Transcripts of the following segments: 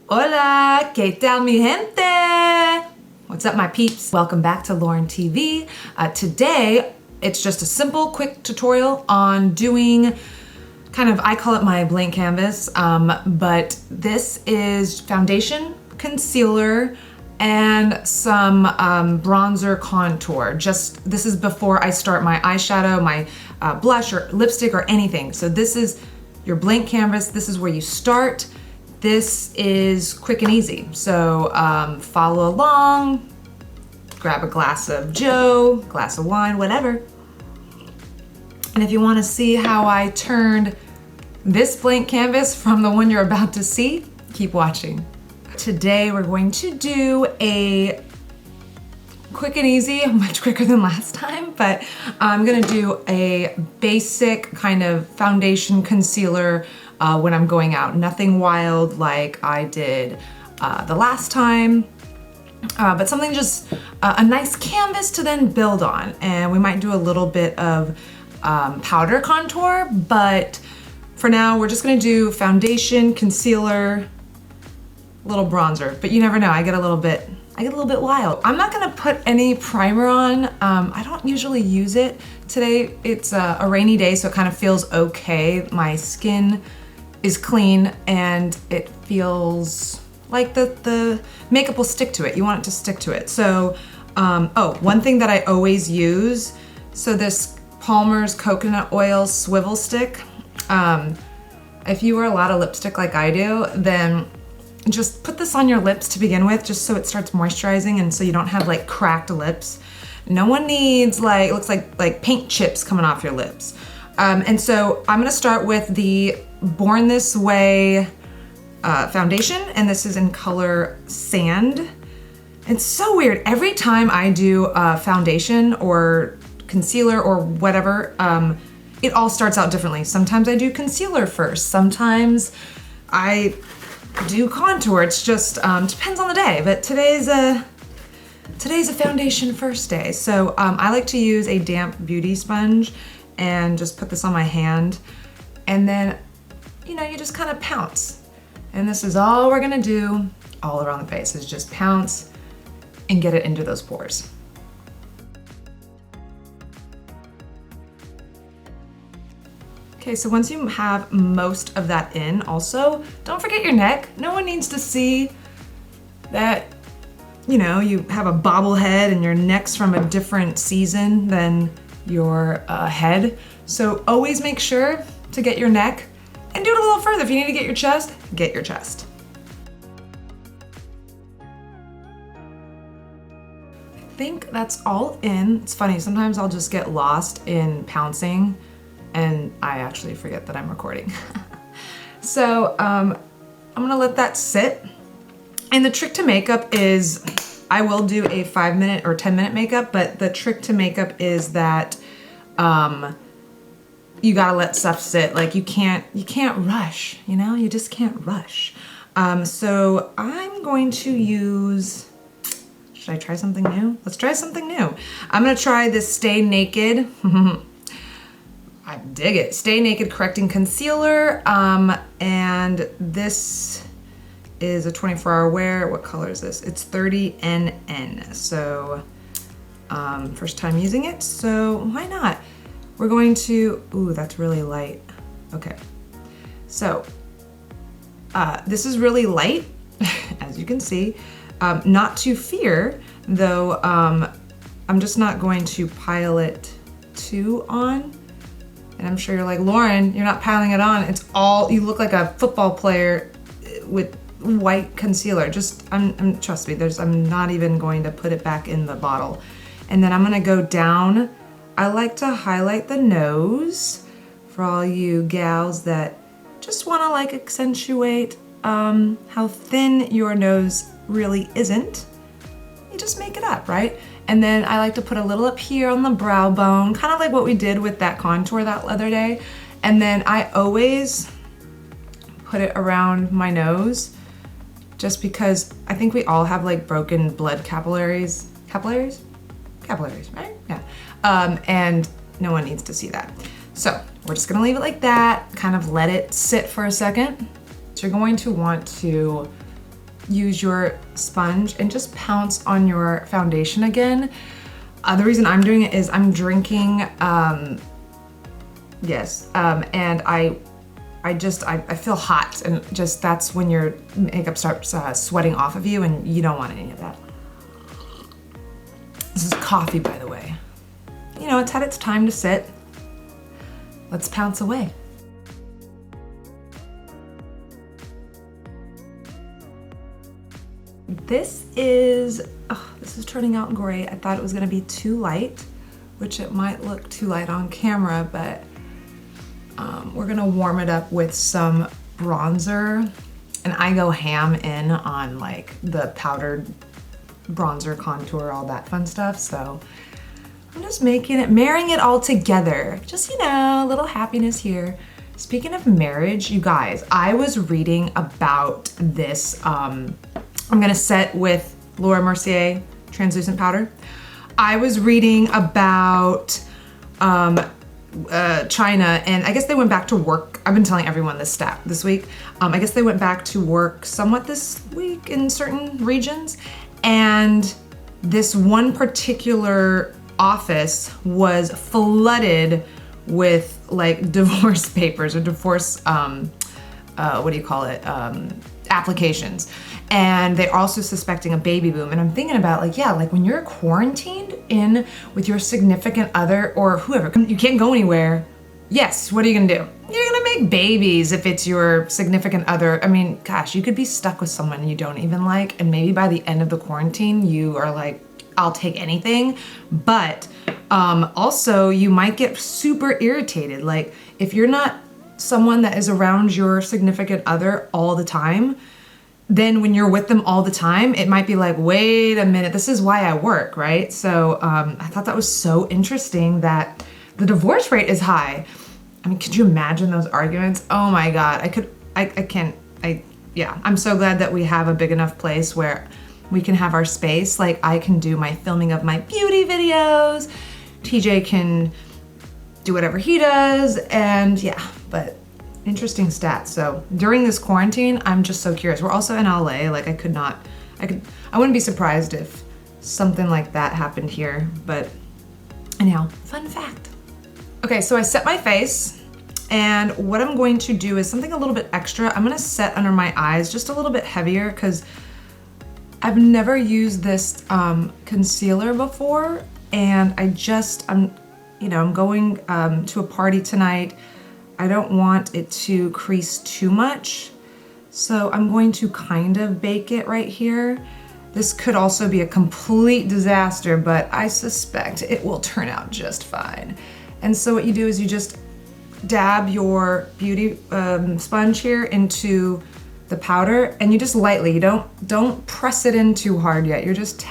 Hola, ¿qué tal mi gente? What's up my peeps? Welcome back to Lauren TV. Today, it's just a simple, quick tutorial on doing I call it my blank canvas, but this is foundation, concealer, and some bronzer contour. This is before I start my eyeshadow, my blush or lipstick or anything. So this is your blank canvas. This is where you start. This is quick and easy. So follow along, grab a glass of Joe, glass of wine, whatever. And if you want to see how I turned this blank canvas from the one you're about to see, keep watching. Today we're going to do a quick and easy, much quicker than last time, but I'm gonna do a basic kind of foundation concealer when I'm going out. Nothing wild like I did the last time, but something just a nice canvas to then build on. And we might do a little bit of powder contour, but for now we're just gonna do foundation, concealer, little bronzer. But you never know, I get a little bit wild. I'm not gonna put any primer on. I don't usually use it. Today it's a rainy day, so it kind of feels okay. My skin is clean and it feels like the makeup will stick to it. You want it to stick to it. So, one thing that I always use, so this Palmer's coconut oil swivel stick. If you wear a lot of lipstick like I do, then just put this on your lips to begin with, just so it starts moisturizing and so you don't have like cracked lips. No one needs it looks like paint chips coming off your lips. And so I'm gonna start with the Born This Way foundation, and this is in color Sand. It's so weird. Every time I do foundation or concealer or whatever, it all starts out differently. Sometimes I do concealer first. Sometimes I do contour. It's just depends on the day. But today's a foundation first day. So I like to use a damp beauty sponge and just put this on my hand, and then you just kind of pounce. And this is all we're gonna do all around the face, is just pounce and get it into those pores. Okay, so once you have most of that in, also, don't forget your neck. No one needs to see that, you have a bobblehead and your neck's from a different season than your head. So always make sure to get your neck, and do it a little further. If you need to get your chest, get your chest. I think that's all in. It's funny, sometimes I'll just get lost in pouncing and I actually forget that I'm recording. So I'm gonna let that sit. And the trick to makeup is, I will do a 5-minute or 10-minute makeup, but the trick to makeup is that you gotta let stuff sit. Like you can't rush, you just can't rush. So I'm going to use, should I try something new? Let's try something new. I'm gonna try this Stay Naked. I dig it. Stay Naked Correcting Concealer. And this is a 24-hour wear. What color is this? It's 30NN. So first time using it, so why not? We're going to, ooh, that's really light. Okay, so this is really light, as you can see. Not to fear, though, I'm just not going to pile it too on. And I'm sure you're like, Lauren, you're not piling it on. It's all, you look like a football player with white concealer. Just, trust me, I'm not even going to put it back in the bottle. And then I'm gonna go down. I like to highlight the nose for all you gals that just wanna accentuate how thin your nose really isn't. You just make it up, right? And then I like to put a little up here on the brow bone, kind of like what we did with that contour that other day. And then I always put it around my nose, just because I think we all have broken blood capillaries. Capillaries, right? Yeah. And no one needs to see that. So we're just gonna leave it like that, kind of let it sit for a second. So you're going to want to use your sponge and just pounce on your foundation again. The reason I'm doing it is I'm drinking, and I feel hot, and just that's when your makeup starts sweating off of you, and you don't want any of that. This is coffee, by the way. You know, it's had its time to sit. Let's pounce away. This is turning out great. I thought it was gonna be too light, which it might look too light on camera, but we're gonna warm it up with some bronzer. And I go ham in on like the powdered bronzer, contour, all that fun stuff. So I'm just marrying it all together. Just, you know, a little happiness here. Speaking of marriage, you guys, I was reading about this. I'm gonna set with Laura Mercier translucent powder. I was reading about China, and I guess they went back to work. I've been telling everyone this stat this week. I guess they went back to work somewhat this week in certain regions, and this one particular office was flooded with like divorce papers or divorce, what do you call it? Applications. And they're also suspecting a baby boom. And I'm thinking about like, yeah, like when you're quarantined in with your significant other or whoever, you can't go anywhere. Yes, what are you gonna do? You're gonna make babies if it's your significant other. I mean, gosh, you could be stuck with someone you don't even like, and maybe by the end of the quarantine, you are like, I'll take anything. But also you might get super irritated. Like if you're not someone that is around your significant other all the time, then when you're with them all the time, it might be like, wait a minute, this is why I work, right? So I thought that was so interesting that the divorce rate is high. I mean, could you imagine those arguments? Oh my God, I'm so glad that we have a big enough place where we can have our space. Like I can do my filming of my beauty videos. TJ can do whatever he does, and yeah, but interesting stats. So during this quarantine, I'm just so curious. We're also in LA, like I wouldn't be surprised if something like that happened here, but anyhow, fun fact. Okay, so I set my face, and what I'm going to do is something a little bit extra. I'm gonna set under my eyes just a little bit heavier because I've never used this concealer before, and I'm going to a party tonight. I don't want it to crease too much, so I'm going to kind of bake it right here. This could also be a complete disaster, but I suspect it will turn out just fine. And so what you do is you just dab your beauty sponge here into the powder, and you just lightly, you don't press it in too hard yet. You're just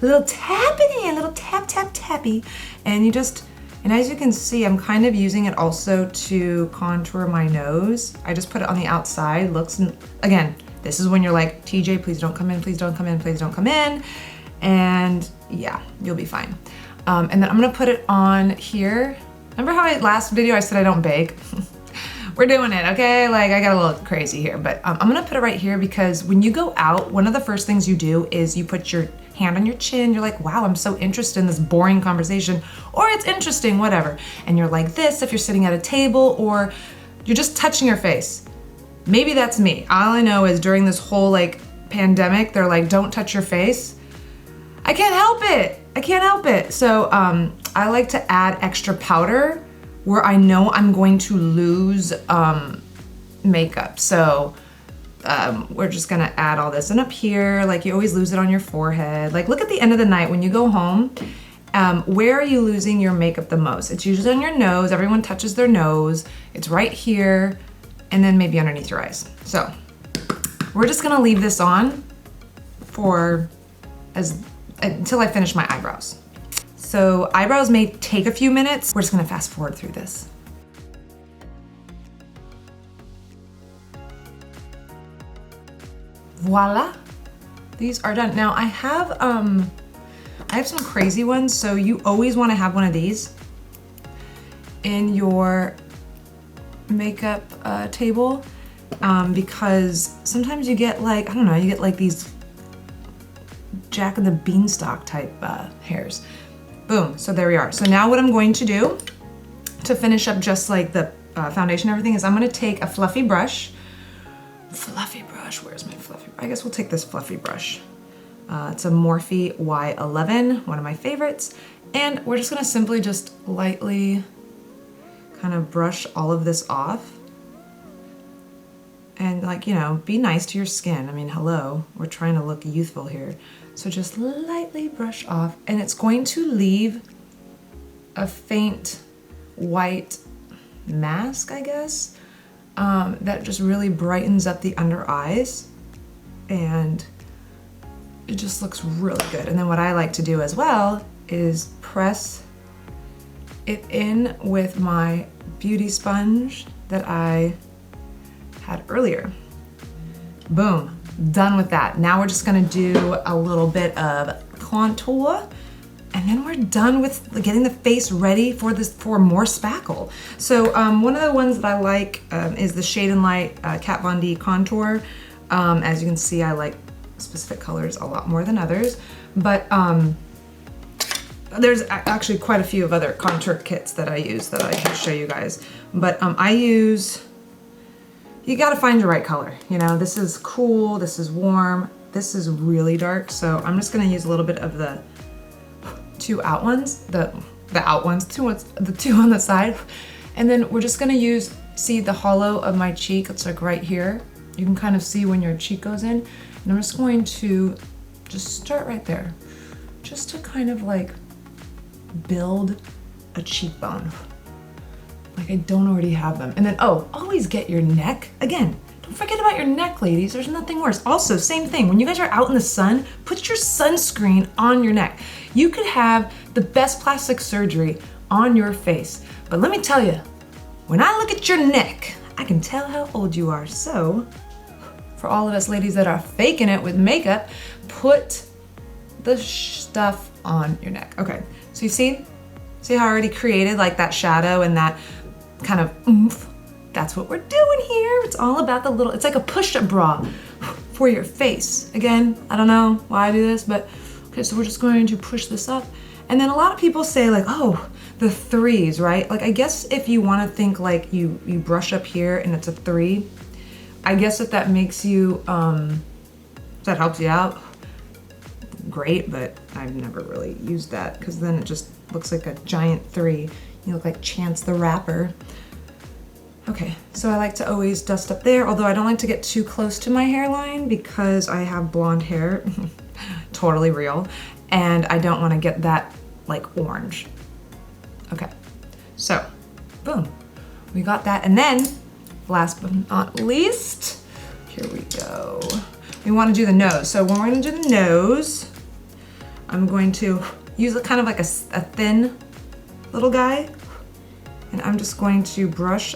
little tapping in, little tappy, and you just, and as you can see, I'm kind of using it also to contour my nose. I just put it on the outside. Again, this is when you're like, TJ, please don't come in, please don't come in, please don't come in. And yeah, you'll be fine. And then I'm gonna put it on here. Remember how last video I said I don't bake? We're doing it, okay? Like I got a little crazy here, but I'm gonna put it right here because when you go out, one of the first things you do is you put your hand on your chin. You're like, wow, I'm so interested in this boring conversation, or it's interesting, whatever. And you're like this if you're sitting at a table, or you're just touching your face. Maybe that's me. All I know is during this whole like pandemic, they're like, don't touch your face. I can't help it. I can't help it. So I like to add extra powder where I know I'm going to lose makeup. So we're just gonna add all this. And up here, like you always lose it on your forehead. Like look at the end of the night when you go home, where are you losing your makeup the most? It's usually on your nose. Everyone touches their nose. It's right here, and then maybe underneath your eyes. So we're just gonna leave this on until I finish my eyebrows. So eyebrows may take a few minutes. We're just gonna fast forward through this. Voila, these are done. Now I have some crazy ones, so you always wanna have one of these in your makeup table. because sometimes you get like, I don't know, you get like these Jack of the Beanstalk type hairs. Boom, so there we are. So now what I'm going to do to finish up just like the foundation and everything is I'm gonna take a fluffy brush. Where's my fluffy? I guess we'll take this fluffy brush. It's a Morphe Y11, one of my favorites. And we're just gonna simply just lightly kind of brush all of this off. And like, you know, be nice to your skin. I mean, hello, we're trying to look youthful here. So just lightly brush off, and it's going to leave a faint white mask, I guess, that just really brightens up the under eyes, and it just looks really good. And then what I like to do as well is press it in with my beauty sponge that I had earlier. Boom, done with that. Now we're just gonna do a little bit of contour, and then we're done with getting the face ready for more spackle. So one of the ones that I like is the Shade and Light Kat Von D contour. As you can see, I like specific colors a lot more than others, but there's actually quite a few of other contour kits that I use that I can show you guys. But I use, you gotta find your right color. You know, this is cool, this is warm, this is really dark. So I'm just gonna use a little bit of the two out ones, the two on the side. And then we're just gonna use, see the hollow of my cheek, it's like right here. You can kind of see when your cheek goes in. And I'm just going to just start right there, just to kind of like build a cheekbone. Like I don't already have them. And then, oh, always get your neck. Again, don't forget about your neck, ladies. There's nothing worse. Also, same thing, when you guys are out in the sun, put your sunscreen on your neck. You could have the best plastic surgery on your face, but let me tell you, when I look at your neck, I can tell how old you are. So, for all of us ladies that are faking it with makeup, put the stuff on your neck. Okay, so you see how I already created like that shadow and that kind of oomph? That's what we're doing here. It's all about the little, it's like a push-up bra for your face. Again, I don't know why I do this, but okay, so we're just going to push this up. And then a lot of people say like, oh, the threes, right? Like I guess if you wanna think like you brush up here and it's a 3, I guess if that makes you, if that helps you out, great, but I've never really used that because then it just looks like a giant 3. You look like Chance the Rapper. Okay, so I like to always dust up there, although I don't like to get too close to my hairline because I have blonde hair, totally real, and I don't want to get that like orange. Okay, so boom, we got that, and then last but not least, here we go. We want to do the nose. So when we're going to do the nose, I'm going to use it kind of like a thin little guy, and I'm just going to brush.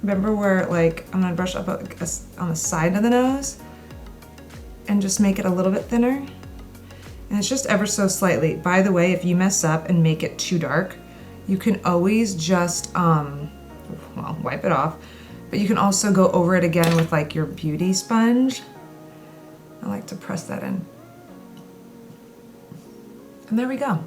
Remember where like I'm gonna brush up on the side of the nose and just make it a little bit thinner. And it's just ever so slightly. By the way, if you mess up and make it too dark, you can always just, well, wipe it off. But you can also go over it again with like your beauty sponge. I like to press that in. And there we go.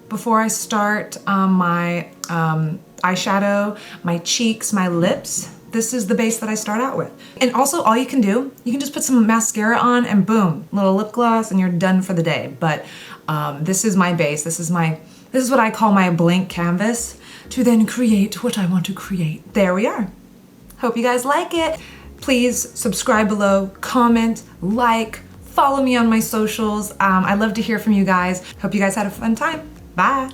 Before I start my eyeshadow, my cheeks, my lips, this is the base that I start out with. And also all you can do, you can just put some mascara on and boom, little lip gloss and you're done for the day. But this is my base. This is what I call my blank canvas to then create what I want to create. There we are. Hope you guys like it. Please subscribe below, comment, like, follow me on my socials. I love to hear from you guys. Hope you guys had a fun time. Bye.